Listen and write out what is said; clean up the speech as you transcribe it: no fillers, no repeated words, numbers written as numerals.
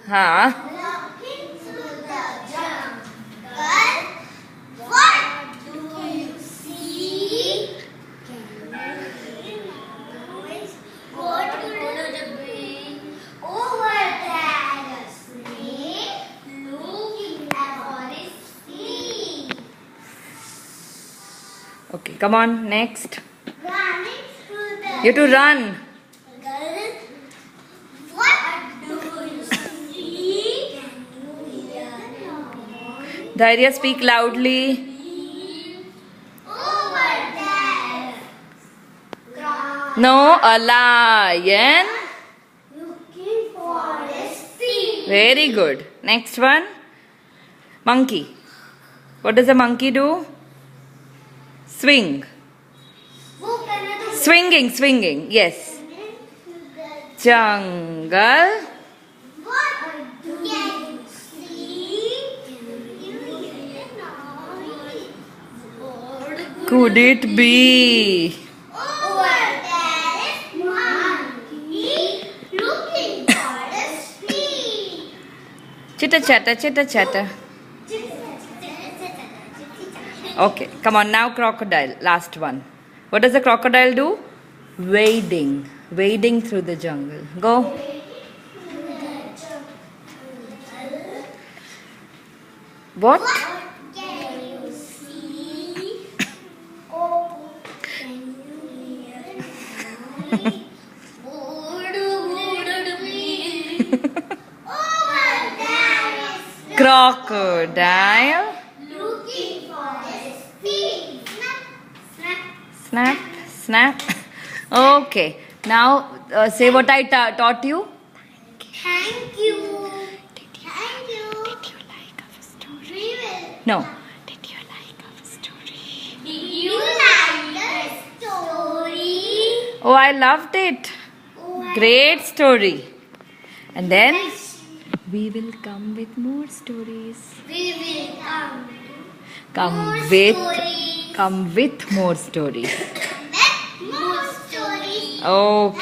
हाँ. Walking through the jungle, what do you see? What could it be? Over there, a snake looking for his feet. Okay, come on, next. Running through the You have to run. jungle, what do you see? Can you hear noise? Dhairya, speak loudly. Over there, No, a lion. looking for his feet. Very good. Next one. Monkey. What does a monkey do? Swing. Swinging, swinging. Yes. Jungle. What do you see? Can you hear noise? What Could it be? over there is monkey looking for his feet. Chitter chatter, chitter chatter. Okay, come on now, crocodile. Last one. What does the crocodile do? Wading. Wading through the jungle. Go. What? Can you see? Oh, can you hear noise? What would it be? Over there is Crocodile. looking for his feet. Snap, snap. Snap, snap. Okay. Now say what I taught you. Thank you. Thank you. Did you like our story? We will. No. Did you like our story? Did you like the story? Oh, I loved it. Great story. And then we will come with more stories. We will come. Come More with stories. come with more stories. More stories. Okay.